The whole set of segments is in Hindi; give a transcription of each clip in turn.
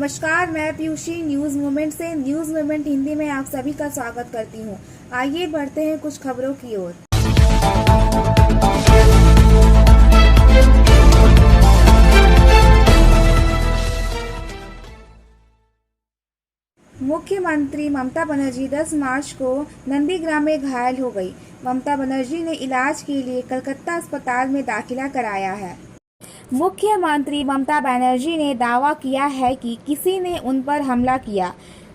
नमस्कार, मैं पीयूषी न्यूज मूवमेंट से न्यूज मूवमेंट हिंदी में आप सभी का स्वागत करती हूं। आइए बढ़ते हैं कुछ खबरों की ओर। मुख्यमंत्री ममता बनर्जी 10 मार्च को नंदीग्राम में घायल हो गई। ममता बनर्जी ने इलाज के लिए कलकत्ता अस्पताल में दाखिला कराया है। मुख्यमंत्री ममता बनर्जी ने दावा किया है कि किसी ने उन पर हमला किया।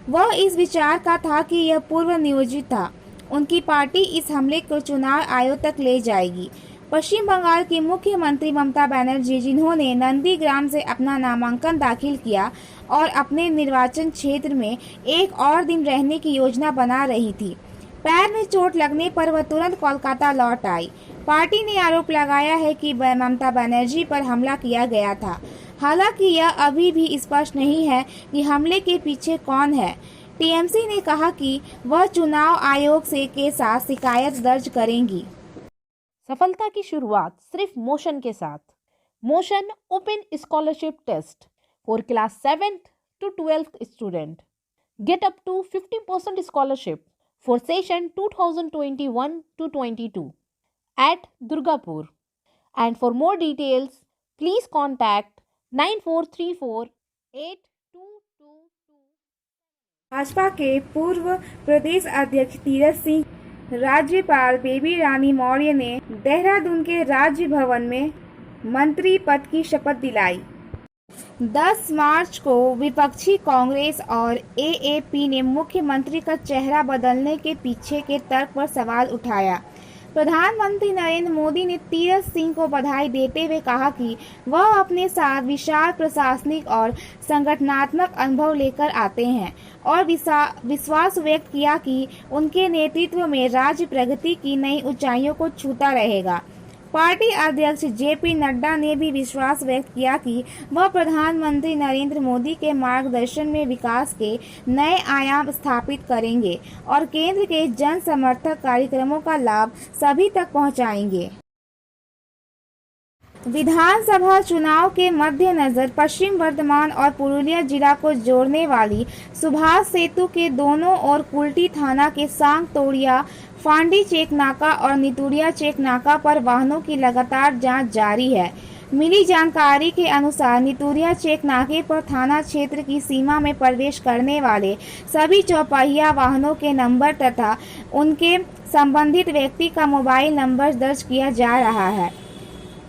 वह इस विचार का था कि यह पूर्व नियोजित था। उनकी पार्टी इस हमले को चुनाव आयोग तक ले जाएगी। पश्चिम बंगाल की मुख्यमंत्री ममता बनर्जी, जिन्होंने नंदीग्राम से अपना नामांकन दाखिल किया और अपने निर्वाचन क्षेत्र में एक और दिन रहने की योजना बना रही थी, पैर में चोट लगने पर वह तुरंत कोलकाता लौट आई। पार्टी ने आरोप लगाया है कि ममता बनर्जी पर हमला किया गया था। हालांकि यह अभी भी स्पष्ट नहीं है कि हमले के पीछे कौन है। टीएमसी ने कहा कि वह चुनाव आयोग से के साथ शिकायत दर्ज करेंगी। सफलता की शुरुआत सिर्फ मोशन के साथ। Motion open scholarship test for class 7th to 12th student. Get up to 50% scholarship for session 2021-22 at Durgapur. And for more details, please contact 9434-8222. Bhajpa के पूर्व प्रदेश अध्यक्ष तीरथ सिंह, राज्यपाल बेबी रानी मौर्य ने देहरादून के राज्य भवन में मंत्री पद की शपथ दिलाई। 10 मार्च को विपक्षी कांग्रेस और एएपी ने मुख्यमंत्री का चेहरा बदलने के पीछे के तर्क पर सवाल उठाया। प्रधानमंत्री नरेंद्र मोदी ने तीरथ सिंह को बधाई देते हुए कहा कि वह अपने साथ विशाल प्रशासनिक और संगठनात्मक अनुभव लेकर आते हैं और विश्वास व्यक्त किया कि उनके नेतृत्व में राज्य प्रगति की नई ऊंचाइयों को छूता रहेगा। पार्टी अध्यक्ष जेपी नड्डा ने भी विश्वास व्यक्त किया कि वह प्रधानमंत्री नरेंद्र मोदी के मार्गदर्शन में विकास के नए आयाम स्थापित करेंगे और केंद्र के जन समर्थक कार्यक्रमों का लाभ सभी तक पहुंचाएंगे। विधानसभा चुनाव के मद्देनजर पश्चिम बर्धमान और पुरुलिया जिला को जोड़ने वाली सुभाष सेतु के दोनों ओर कुल्टी थाना के सांग तोड़िया, फांडी चेक नाका और नितुड़िया चेक नाका पर वाहनों की लगातार जांच जारी है। मिली जानकारी के अनुसार नितुड़िया चेक नाके पर थाना क्षेत्र की सीमा में प्रवेश करने वाले सभी चौपहिया वाहनों के नंबर तथा उनके संबंधित व्यक्ति का मोबाइल नंबर दर्ज किया जा रहा है।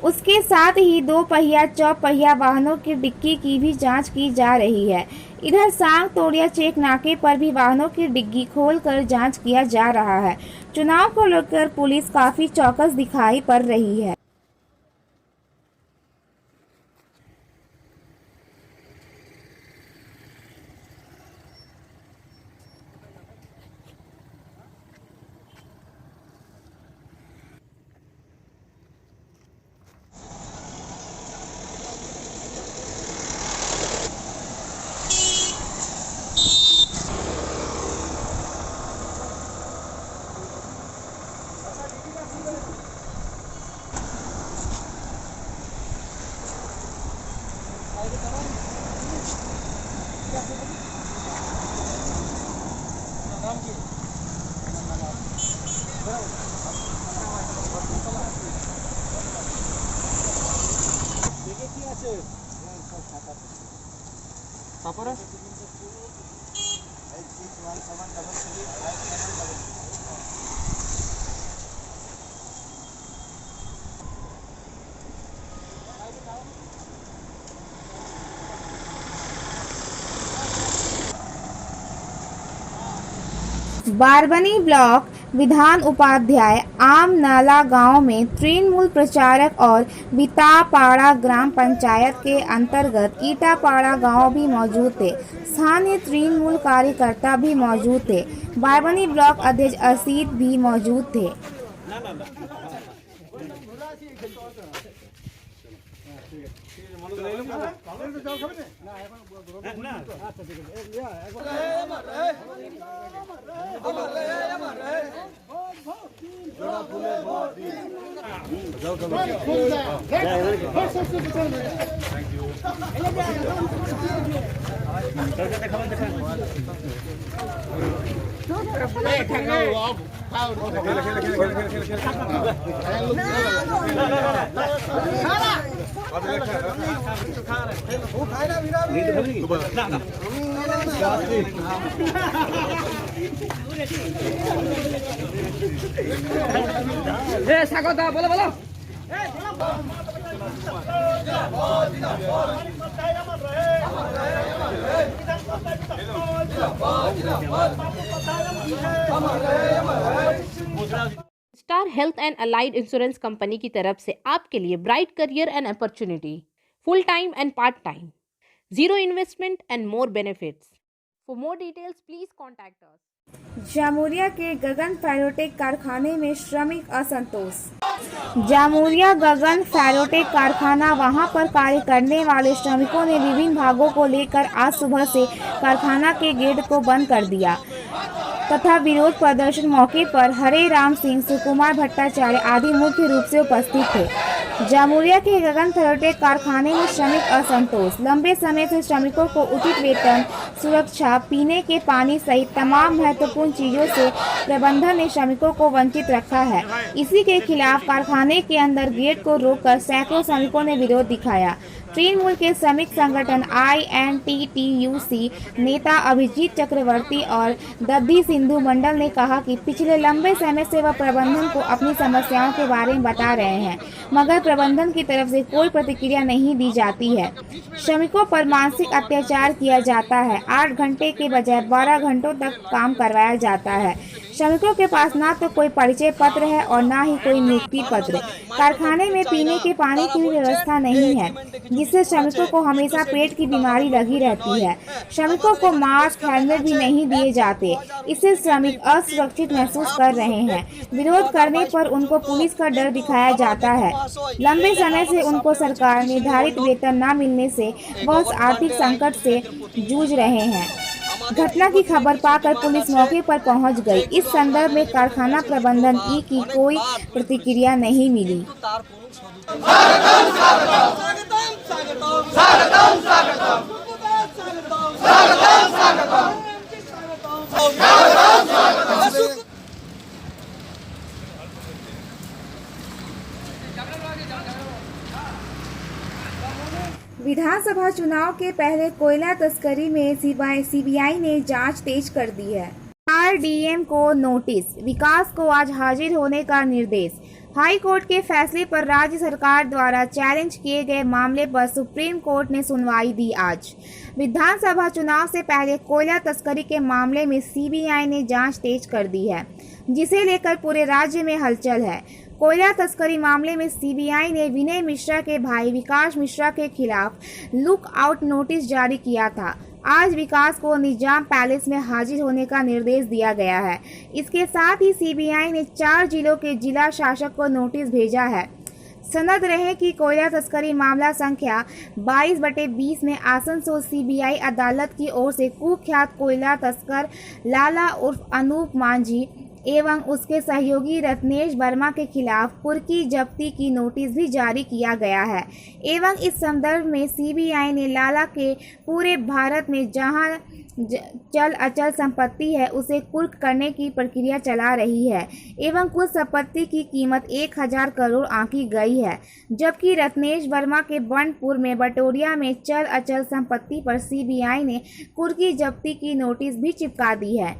उसके साथ ही 2 पहिया चौपहिया वाहनों की डिक्की की भी जांच की जा रही है। इधर सांग तोड़िया चेक नाके पर भी वाहनों की डिग्गी खोलकर जांच किया जा रहा है। चुनाव को लेकर पुलिस काफी चौकस दिखाई पड़ रही है। बारबनी ब्लॉक विधान उपाध्याय आम नाला गांव में तृणमूल प्रचारक और बितापाड़ा ग्राम पंचायत के अंतर्गत ईटापाड़ा गांव भी मौजूद थे। स्थानीय तृणमूल कार्यकर्ता भी मौजूद थे। बारबनी ब्लॉक अध्यक्ष असीत भी मौजूद थे। Star Health and Allied Insurance company की तरफ से आपके लिए bright career and opportunity, full time and part time, zero investment and more benefits. For more details please contact us. Jamuria के गगन फैरोटेक कारखाने में श्रमिक असंतोष। जामुरिया गगन फैरोटेक कारखाना, वहां पर कार्य करने वाले श्रमिकों ने विभिन्न भागों को लेकर आज सुबह से कारखाना के गेट को बंद कर दिया तथा विरोध प्रदर्शन मौके पर हरे राम सिंह, सुकुमार भट्टाचार्य आदि मुख्य रूप से उपस्थित थे। जामुरिया के गगन फैरोटेक कारखाने में श्रमिक असंतोष। लंबे समय से श्रमिकों को उचित वेतन, सुरक्षा, पीने के पानी सहित तमाम महत्वपूर्ण चीजों से प्रबंधन ने श्रमिकों को वंचित रखा है। इसी के खिलाफ कारखाने के अंदर गेट को रोककर सैकड़ों श्रमिकों ने विरोध दिखाया। तृणमूल के श्रमिक संगठन INTTUC नेता अभिजीत चक्रवर्ती और दद्दी सिंधु मंडल ने कहा कि पिछले लंबे समय से वह प्रबंधन को अपनी समस्याओं के बारे में बता रहे हैं, मगर प्रबंधन की तरफ से कोई प्रतिक्रिया नहीं दी जाती है। श्रमिकों पर मानसिक अत्याचार किया जाता है। 8 घंटे के बजाय 12 घंटों तक काम करवाया जाता है। श्रमिकों के पास ना तो कोई परिचय पत्र है और ना ही कोई नियुक्ति पत्र। कारखाने में पीने के पानी की भी व्यवस्था नहीं है, जिससे श्रमिकों को हमेशा पेट की बीमारी लगी रहती है। श्रमिकों को मास्क, हेलमेट भी नहीं दिए जाते। इससे श्रमिक असुरक्षित महसूस कर रहे हैं। विरोध करने पर उनको पुलिस का डर दिखाया जाता है। लंबे समय से उनको सरकार निर्धारित वेतन न मिलने से बहुत आर्थिक संकट से जूझ रहे हैं। घटना की खबर पाकर पुलिस मौके पर पहुंच गई। इस संदर्भ में कारखाना प्रबंधन की कोई प्रतिक्रिया नहीं मिली। विधानसभा चुनाव के पहले कोयला तस्करी में सीबीआई ने जांच तेज कर दी है। RDM को नोटिस, विकास को आज हाजिर होने का निर्देश। हाई कोर्ट के फैसले पर राज्य सरकार द्वारा चैलेंज किए गए मामले पर सुप्रीम कोर्ट ने सुनवाई दी। आज विधानसभा चुनाव से पहले कोयला तस्करी के मामले में सीबीआई ने जांच तेज कर दी है, जिसे लेकर पूरे राज्य में हलचल है। कोयला तस्करी मामले में सीबीआई ने विनय मिश्रा के भाई विकास मिश्रा के खिलाफ लुक आउट नोटिस जारी किया था। आज विकास को निजाम पैलेस में हाजिर होने का निर्देश दिया गया है। इसके साथ ही सीबीआई ने 4 जिलों के जिला शासक को नोटिस भेजा है। सनद रहे कि कोयला तस्करी मामला संख्या 22/20 में आसनसोल सीबीआई अदालत की ओर से कुख्यात कोयला तस्कर लाला उर्फ अनूप मांझी एवं उसके सहयोगी रत्नेश वर्मा के खिलाफ कुर्की जब्ती की नोटिस भी जारी किया गया है। एवं इस संदर्भ में सीबीआई ने लाला के पूरे भारत में जहां चल अचल संपत्ति है उसे कुर्क करने की प्रक्रिया चला रही है एवं कुल संपत्ति की कीमत 1000 करोड़ आंकी गई है, जबकि रत्नेश वर्मा के बनपुर में बटोरिया में चल अचल संपत्ति पर सीबीआई ने कुर्की जब्ती की नोटिस भी चिपका दी है।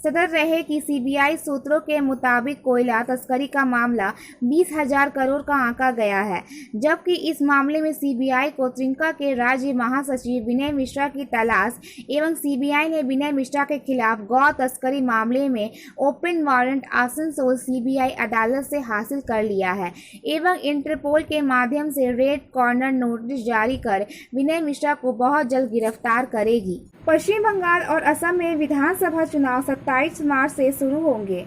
सदर रहे कि सीबीआई सूत्रों के मुताबिक कोयला तस्करी का मामला 20,000 करोड़ का आंका गया है, जबकि इस मामले में सीबीआई को त्रिंका के राज्य महासचिव विनय मिश्रा की तलाश एवं सीबीआई ने विनय मिश्रा के खिलाफ गौ तस्करी मामले में ओपन वारंट आसनसोल सीबीआई अदालत से हासिल कर लिया है एवं इंटरपोल के माध्यम से रेड कॉर्नर नोटिस जारी कर विनय मिश्रा को बहुत जल्द गिरफ्तार करेगी। पश्चिम बंगाल और असम में विधानसभा चुनाव 27 मार्च से शुरू होंगे।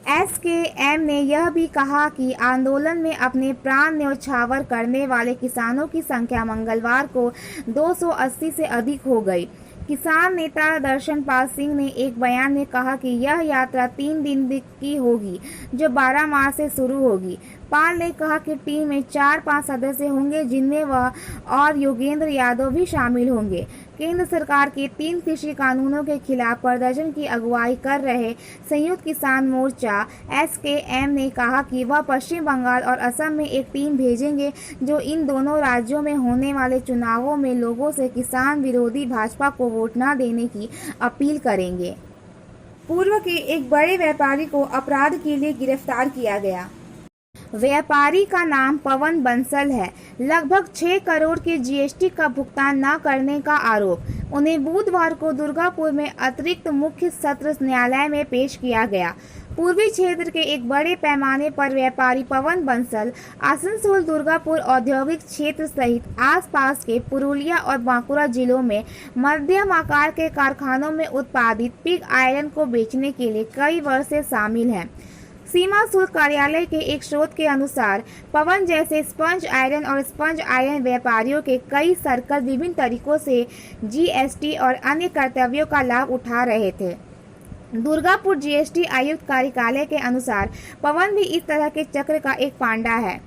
SKM ने यह भी कहा कि आंदोलन में अपने प्राण न्यौछावर करने वाले किसानों की संख्या मंगलवार को 280 से अधिक हो गई। किसान नेता दर्शनपाल सिंह ने एक बयान में कहा कि यह यात्रा 3 दिन की होगी, जो 12 मार्च से शुरू होगी। पाल ने कहा कि टीम में 4-5 सदस्य होंगे, जिनमें वह और योगेंद्र यादव भी शामिल होंगे। केंद्र सरकार के 3 कृषि कानूनों के खिलाफ प्रदर्शन की अगुवाई कर रहे संयुक्त किसान मोर्चा (SKM) ने कहा कि वह पश्चिम बंगाल और असम में एक टीम भेजेंगे, जो इन दोनों राज्यों में होने वाले चुनावों में लोगों से किसान विरोधी भाजपा को वोट न देने की अपील करेंगे। पूर्व के एक बड़े व्यापारी को अपराध के लिए गिरफ्तार किया गया। व्यापारी का नाम पवन बंसल है। लगभग 6 करोड़ के जीएसटी का भुगतान न करने का आरोप। उन्हें बुधवार को दुर्गापुर में अतिरिक्त मुख्य सत्र न्यायालय में पेश किया गया। पूर्वी क्षेत्र के एक बड़े पैमाने पर व्यापारी पवन बंसल आसनसोल, दुर्गापुर औद्योगिक क्षेत्र सहित आसपास के पुरुलिया और बांकुड़ा जिलों में मध्यम आकार के कारखानों में उत्पादित पिग आयरन को बेचने के लिए कई वर्ष से शामिल हैं। सीमा शुल्क कार्यालय के एक स्रोत के अनुसार पवन जैसे स्पंज आयरन और स्पंज आयरन व्यापारियों के कई सर्कल विभिन्न तरीकों से जीएसटी और अन्य कर्तव्यों का लाभ उठा रहे थे। दुर्गापुर जीएसटी आयुक्त कार्यालय के अनुसार पवन भी इस तरह के चक्र का एक पांडा है।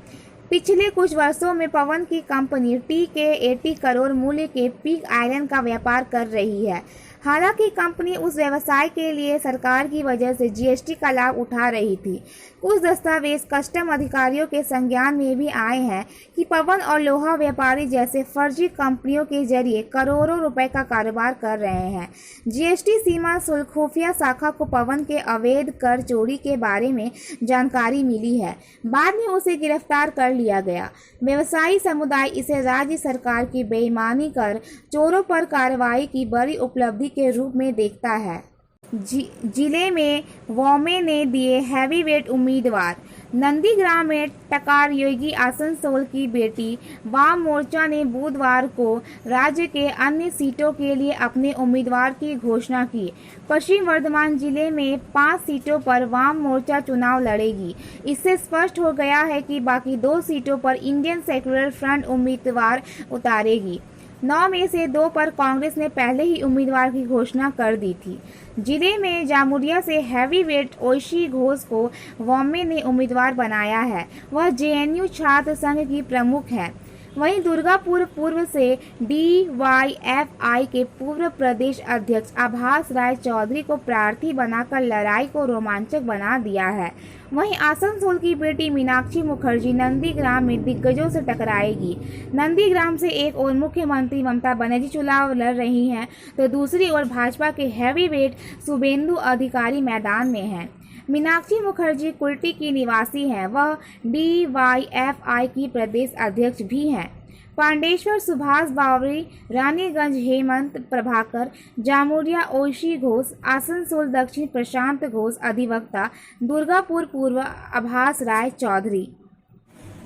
पिछले कुछ वर्षों में पवन की कंपनी TK 80 करोड़ मूल्य के पिग आयरन का व्यापार कर रही है। हालांकि कंपनी उस व्यवसाय के लिए सरकार की वजह से जीएसटी का लाभ उठा रही थी। कुछ दस्तावेज कस्टम अधिकारियों के संज्ञान में भी आए हैं कि पवन और लोहा व्यापारी जैसे फर्जी कंपनियों के जरिए करोड़ों रुपए का कारोबार कर रहे हैं। जीएसटी सीमा शुल्क खुफिया शाखा को पवन के अवैध कर चोरी के बारे में जानकारी मिली है। बाद में उसे गिरफ्तार कर लिया गया। व्यवसायी समुदाय इसे राज्य सरकार की बेईमानी कर चोरों पर कार्रवाई की बड़ी उपलब्धि के रूप में देखता है। जिले में वामे ने दिए हैवीवेट उम्मीदवार। नंदीग्राम में टकार योगी आसनसोल की बेटी वाम मोर्चा ने बुधवार को राज्य के अन्य सीटों के लिए अपने उम्मीदवार की घोषणा की। पश्चिम वर्धमान जिले में 5 सीटों पर वाम मोर्चा चुनाव लड़ेगी। इससे स्पष्ट हो गया है कि बाकी 2 सीटों पर इंडियन सेक्युलर फ्रंट उम्मीदवार उतारेगी। 9 में से 2 पर कांग्रेस ने पहले ही उम्मीदवार की घोषणा कर दी थी। जिले में जामुरिया से हैवीवेट ओइशी घोष को वामे ने उम्मीदवार बनाया है। वह जेएनयू छात्र संघ की प्रमुख है। वहीं दुर्गापुर पूर्व से DYFI के पूर्व प्रदेश अध्यक्ष आभास राय चौधरी को प्रार्थी बनाकर लड़ाई को रोमांचक बना दिया है। वहीं आसनसोल की बेटी मीनाक्षी मुखर्जी नंदीग्राम में दिग्गजों से टकराएगी। नंदीग्राम से एक ओर मुख्यमंत्री ममता बनर्जी चुनाव लड़ रही हैं, तो दूसरी ओर भाजपा के हैवीवेट शुभेंदु अधिकारी मैदान में हैं। मीनाक्षी मुखर्जी कुल्टी की निवासी हैं। वह DYFI की प्रदेश अध्यक्ष भी हैं। पांडेश्वर सुभाष बावरी, रानीगंज हेमंत प्रभाकर, जामुरिया ओइशी घोष, आसनसोल दक्षिण प्रशांत घोष अधिवक्ता, दुर्गापुर पूर्व आभास राय चौधरी।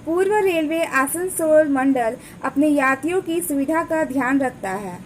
पूर्व रेलवे आसनसोल मंडल अपने यात्रियों की सुविधा का ध्यान रखता है।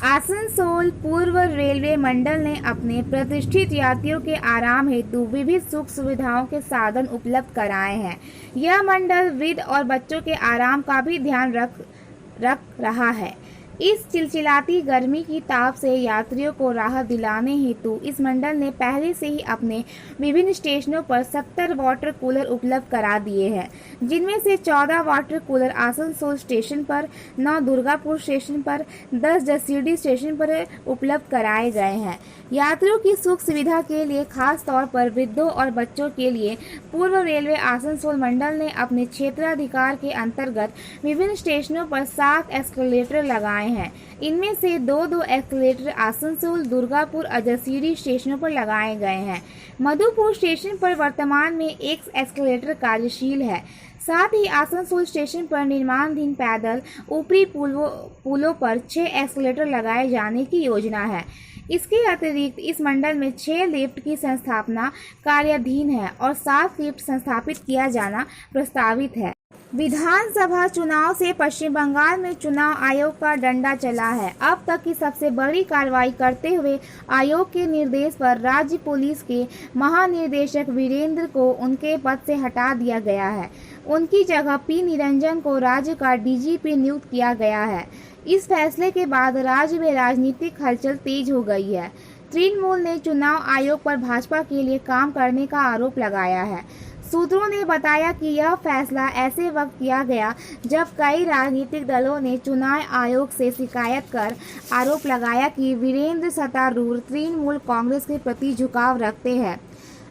आसनसोल पूर्व रेलवे मंडल ने अपने प्रतिष्ठित यात्रियों के आराम हेतु विविध सुख सुविधाओं के साधन उपलब्ध कराए हैं। यह मंडल वृद्ध और बच्चों के आराम का भी ध्यान रख रहा है। इस चिलचिलाती गर्मी की ताप से यात्रियों को राहत दिलाने हेतु इस मंडल ने पहले से ही अपने विभिन्न स्टेशनों पर 70 वाटर कूलर उपलब्ध करा दिए हैं, जिनमें से 14 वाटर कूलर आसनसोल स्टेशन पर, 9 दुर्गापुर स्टेशन पर, 10 जसीडीह स्टेशन पर उपलब्ध कराए गए हैं। यात्रियों की सुख सुविधा के लिए खास तौर पर वृद्धों और बच्चों के लिए पूर्व रेलवे आसनसोल मंडल ने अपने क्षेत्राधिकार के अंतर्गत विभिन्न स्टेशनों पर 7 एस्केलेटर लगाए लगाए हैं। इनमें से दो एस्केलेटर आसनसोल, दुर्गापुर, अजसीरी स्टेशनों पर लगाए गए हैं। मधुपुर स्टेशन पर वर्तमान में एक एस्केलेटर कार्यशील है। साथ ही आसनसोल स्टेशन पर निर्माणाधीन पैदल ऊपरी पुलों पर 6 एस्केलेटर लगाए जाने की योजना है। इसके अतिरिक्त इस मंडल में 6 लिफ्ट की संस्थापना कार्याधीन है और 7 लिफ्ट संस्थापित किया जाना प्रस्तावित है। विधानसभा चुनाव से पश्चिम बंगाल में चुनाव आयोग का डंडा चला है। अब तक की सबसे बड़ी कार्रवाई करते हुए आयोग के निर्देश पर राज्य पुलिस के महानिदेशक वीरेंद्र को उनके पद से हटा दिया गया है। उनकी जगह पी निरंजन को राज्य का डीजीपी नियुक्त किया गया है। इस फैसले के बाद राज्य में राजनीतिक हलचल तेज हो गई है। तृणमूल ने चुनाव आयोग पर भाजपा के लिए काम करने का आरोप लगाया है। सूत्रों ने बताया कि यह फैसला ऐसे वक्त किया गया जब कई राजनीतिक दलों ने चुनाव आयोग से शिकायत कर आरोप लगाया कि वीरेंद्र सत्तारूढ़ तृणमूल कांग्रेस के प्रति झुकाव रखते हैं।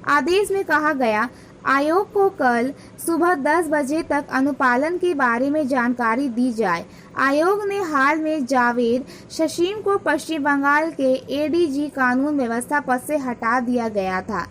आदेश में कहा गया, आयोग को कल सुबह 10 बजे तक अनुपालन के बारे में जानकारी दी जाए। आयोग ने हाल में जावेद शशीम को पश्चिम बंगाल के एडीजी कानून व्यवस्था पद से हटा दिया गया था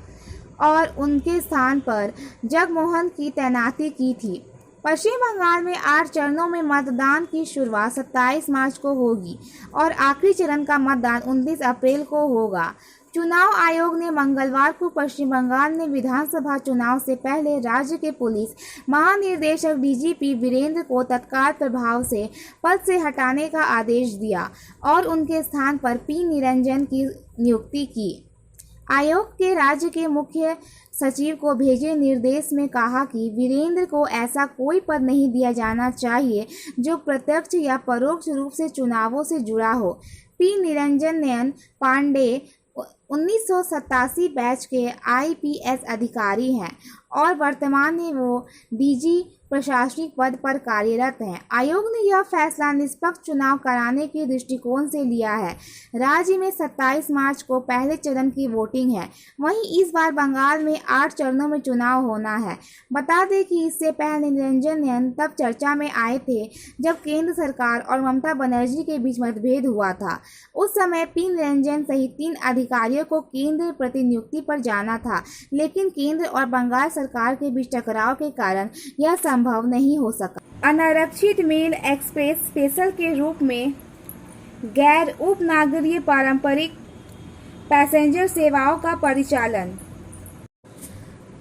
और उनके स्थान पर जगमोहन की तैनाती की थी। पश्चिम बंगाल में 8 चरणों में मतदान की शुरुआत 27 मार्च को होगी और आखिरी चरण का मतदान 29 अप्रैल को होगा। चुनाव आयोग ने मंगलवार को पश्चिम बंगाल में विधानसभा चुनाव से पहले राज्य के पुलिस महानिदेशक डीजीपी वीरेंद्र को तत्काल प्रभाव से पद से हटाने का आदेश दिया और उनके स्थान पर पी निरंजन की नियुक्ति की। आयोग के राज्य के मुख्य सचिव को भेजे निर्देश में कहा कि वीरेंद्र को ऐसा कोई पद नहीं दिया जाना चाहिए जो प्रत्यक्ष या परोक्ष रूप से चुनावों से जुड़ा हो। पी निरंजन पांडे 1987 बैच के आईपीएस अधिकारी हैं और वर्तमान में वो डीजी प्रशासनिक पद पर कार्यरत हैं। आयोग ने यह फैसला निष्पक्ष चुनाव कराने के दृष्टिकोण से लिया है। राज्य में 27 मार्च को पहले चरण की वोटिंग है। वहीं इस बार बंगाल में 8 चरणों में चुनाव होना है। बता दें कि इससे पहले निरंजन तब चर्चा में आए थे जब केंद्र सरकार और ममता बनर्जी के बीच मतभेद हुआ था। उस समय पी निरंजन सहित 3 अधिकारियों को केंद्र प्रतिनियुक्ति पर जाना था, लेकिन केंद्र और बंगाल सरकार के बीच टकराव के कारण यह संभव नहीं हो सका। अनारक्षित मेल एक्सप्रेस स्पेशल के रूप में गैर उपनगरीय पारंपरिक पैसेंजर सेवाओं का परिचालन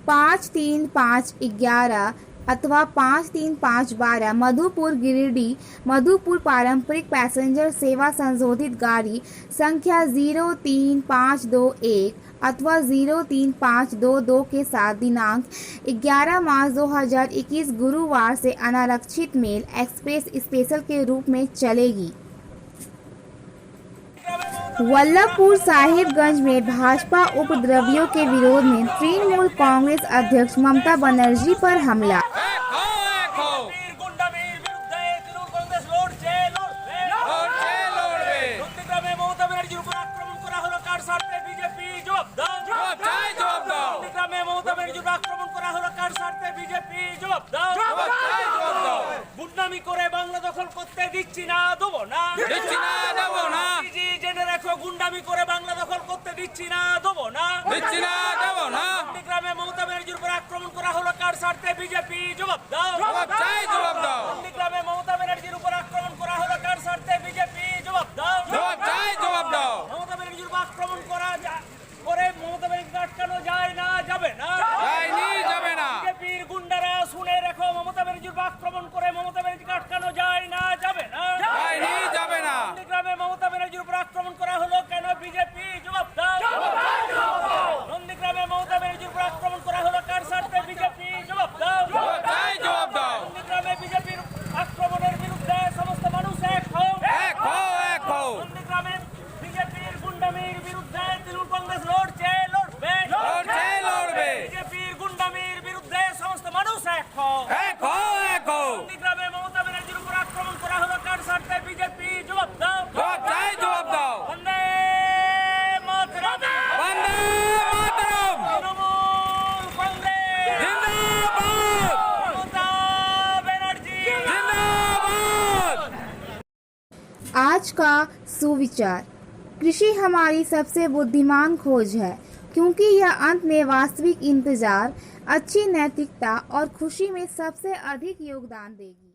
5-3-5-11 अथवा 5-3-5-12 मधुपुर गिरिडीह मधुपुर पारंपरिक पैसेंजर सेवा संशोधित गाड़ी संख्या 03521 अथवा 03522 के साथ दिनांक 11 मार्च 2021 गुरुवार से अनारक्षित मेल एक्सप्रेस स्पेशल के रूप में चलेगी। वल्लभपुर साहिबगंज में भाजपा उपद्रवियों के विरोध में तृणमूल कांग्रेस अध्यक्ष ममता बनर्जी पर हमला। গুন্ডামি করে বাংলা দখল করতে দিচ্ছি না দেবো না জেনে রাখো, গুন্ডামি করে বাংলা দখল করতে দিচ্ছি না দেবো না গ্রামে মমতা ব্যানার্জির উপর আক্রমণ করা হলো কার স্বার্থে? বিজেপি জবাব দাও, গ্রামে মমতা ব্যানার্জির উপর আক্রমণ করা হলো কার স্বার্থে? বিজেপি জবাব দাও, মমতা ব্যানার্জির উপর আক্রমণ করা করে মমতা ব্যানার্জিকে আটকানো যায় না, যাবে না বিজেপির গুন্ডারা শুনে রাখো, মমতা ব্যানার্জির উপর আক্রমণ করে মমতা ব্যানার্জিকে আটকানো যায় না, যাবে না নন্দীগ্রামে মমতা ব্যানার্জির উপর আক্রমণ করা হলো কেন? বিজেপি জবাব দাও, নন্দীগ্রামে মমতা ব্যানার্জির উপর আক্রমণ করা হলো কার স্বার্থে? বিজেপি জবাব দাও, নন্দীগ্রামে বিজেপির আক্রমণের বিরুদ্ধে সমস্ত মানুষ এক হও, নন্দীগ্রামে বিজেপির গুন্ডামির বিরুদ্ধে তৃণমূল কংগ্রেস লড়ছে, লড়বে বিজেপির গুন্ডামির বিরুদ্ধে সমস্ত মানুষ এক হও। आज का सुविचार। कृषि हमारी सबसे बुद्धिमान खोज है, क्योंकि यह अंत में वास्तविक इंतजार, अच्छी नैतिकता और खुशी में सबसे अधिक योगदान देगी।